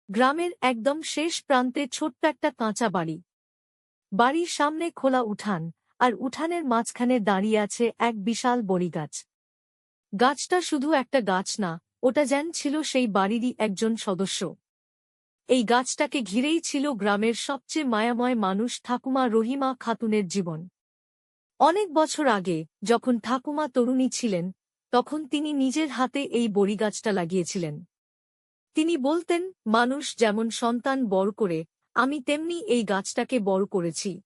গ্রামের একদম শেষ প্রান্তে ছোট্ট একটা কাঁচা বাড়ি। বাড়ির সামনে খোলা উঠান, আর উঠানের মাঝখানে দাঁড়িয়ে আছে এক বিশাল বড়িগাছ। গাছটা শুধু একটা গাছ না, ওটা যেন ছিল সেই বাড়িরই একজন সদস্য। এই গাছটাকে ঘিরেই ছিল গ্রামের সবচেয়ে মায়াময় মানুষ ঠাকুমা রহিমা খাতুনের জীবন। অনেক বছর আগে যখন ঠাকুমা তরুণী ছিলেন, তখন তিনি নিজের হাতে এই বড়িগাছটা লাগিয়েছিলেন। তিনি বলতেন, মানুষ যেমন সন্তান বড় করে, আমি তেমনি এই গাছটাকে বড় করেছি।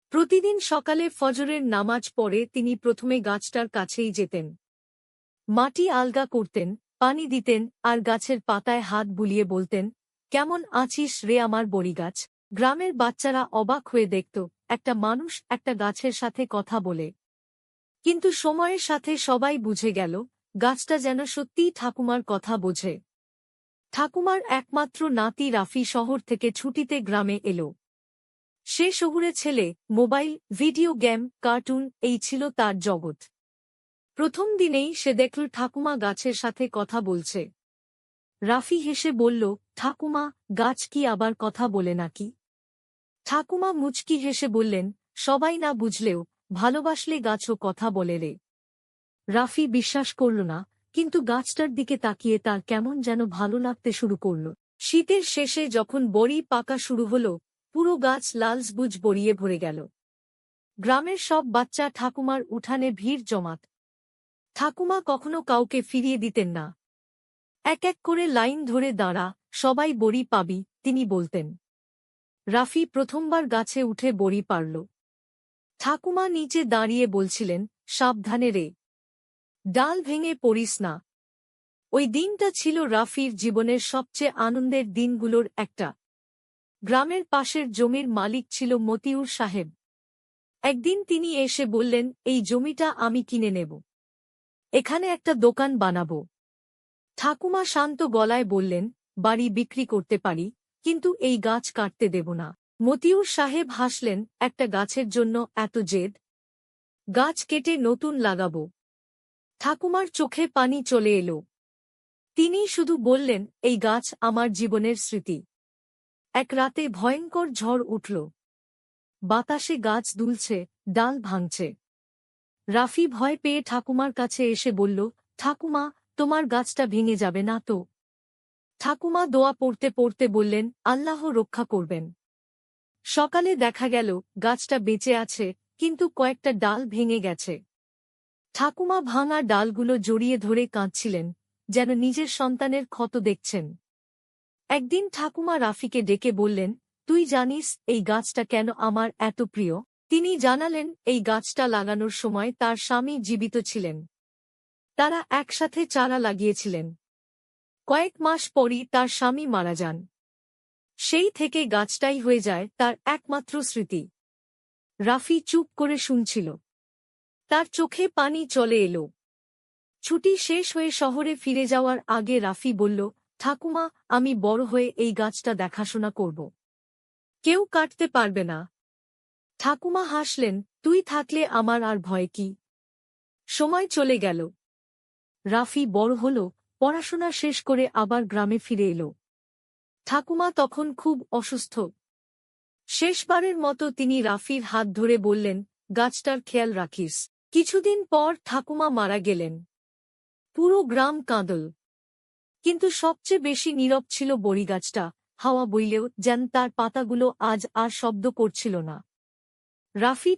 প্রতিদিন সকালে ফজরের নামাজ পড়ে তিনি প্রথমে গাছটার কাছেই যেতেন। মাটি আলগা করতেন, পানি দিতেন, আর গাছের পাতায় হাত বুলিয়ে বলতেন, কেমন আছিস রে আমার বড়িগাছ। গ্রামের বাচ্চারা অবাক হয়ে দেখত, একটা মানুষ একটা গাছের সাথে কথা বলে। কিন্তু সময়ের সাথে সবাই বুঝে গেল, গাছটা যেন সত্যিই ঠাকুমার কথা বোঝে। ঠাকুমার একমাত্র নাতি রাফি শহর থেকে ছুটিতে গ্রামে এলো। সে শহুরে ছেলে, মোবাইল, ভিডিও গেম, কার্টুন, এই ছিল তার জগৎ। প্রথম দিনেই সে দেখল ঠাকুমা গাছের সাথে কথা বলছে। রাফি হেসে বলল, ঠাকুমা, গাছ কি আবার কথা বলে নাকি? ঠাকুমা মুচকি হেসে বললেন, সবাই না বুঝলেও ভালোবাসলে গাছও কথা বলে রে। রাফি বিশ্বাস করল না, কিন্তু গাছটার দিকে তাকিয়ে তার কেমন যেন ভালো লাগতে শুরু করল। শীতের শেষে যখন বড়ি পাকা শুরু হল, পুরো গাছ লাল সবুজ বড়িয়ে ভরে গেল। গ্রামের সব বাচ্চা ঠাকুমার উঠানে ভিড় জমাত। ঠাকুমা কখনো কাউকে ফিরিয়ে দিতেন না। এক এক করে লাইন ধরে দাঁড়া, সবাই বড়ি পাবি, তিনি বলতেন। রাফি প্রথমবার গাছে উঠে বড়ি পারল। ঠাকুমা নিচে দাঁড়িয়ে বলছিলেন, সাবধানে রে, ডাল ভেঙে পড়িস না। ওই দিনটা ছিল রাফির জীবনের সবচেয়ে আনন্দের দিনগুলোর একটা। গ্রামের পাশের জমির মালিক ছিল মতিউর সাহেব। একদিন তিনি এসে বললেন, এই জমিটা আমি কিনে নেব। এখানে একটা দোকান বানাব। ঠাকুমা শান্ত গলায় বললেন, বাড়ি বিক্রি করতে পারি, কিন্তু এই গাছ কাটতে দেব না। মতিউর সাহেব হাসলেন, একটা গাছের জন্য এত জেদ? গাছ কেটে নতুন লাগাব। ঠাকুমার চোখে পানি চলে এলো। তিনি শুধু বললেন, এই গাছ আমার জীবনের স্মৃতি। এক রাতে ভয়ঙ্কর ঝড় উঠল। বাতাসে গাছ দুলছে, ডাল ভাঙছে। রাফি ভয় পেয়ে ঠাকুমার কাছে এসে বলল, ঠাকুমা, তোমার গাছটা ভেঙে যাবে না তো? ঠাকুমা দোয়া পড়তে পড়তে বললেন, আল্লাহ রক্ষা করবেন। সকালে দেখা গেল গাছটা বেঁচে আছে, কিন্তু কয়েকটা ডাল ভেঙে গেছে। ঠাকুমা ভাঙা ডালগুলো জড়িয়ে ধরে কাঁদছিলেন, যেন নিজের সন্তানের ক্ষত দেখছেন। একদিন ঠাকুমা রাফিকে ডেকে বললেন, তুই জানিস এই গাছটা কেন আমার এত প্রিয়? তিনি জানালেন, এই গাছটা লাগানোর সময় তার স্বামী জীবিত ছিলেন। তারা একসাথে চারা লাগিয়েছিলেন। কয়েক মাস পরই তার স্বামী মারা যান। সেই থেকে গাছটাই হয়ে যায় তার একমাত্র স্মৃতি। রাফি চুপ করে শুনছিল। তার চোখে পানি চলে এলো। ছুটি শেষ হয়ে শহরে ফিরে যাওয়ার আগে রাফি বলল, ঠাকুমা, আমি বড় হয়ে এই গাছটা দেখাশোনা করব। কেউ কাটতে পারবে না। ঠাকুমা হাসলেন, তুই থাকলে আমার আর ভয় কি? সময় চলে গেল। রাফি বড় হল, পড়াশোনা শেষ করে আবার গ্রামে ফিরে এলো। ঠাকুমা তখন খুব অসুস্থ। শেষবারের মতো তিনি রাফির হাত ধরে বললেন, গাছটার খেয়াল রাখিস। কিছুদিন পর ঠাকুমা মারা গেলেন। পুরো গ্রাম কাঁদল। কিন্তু সবচেয়ে বেশি নীরব ছিল বড়িগাছটা। হাওয়া বইলেও যেন তার পাতাগুলো আজ আর শব্দ করছিল না। রাফি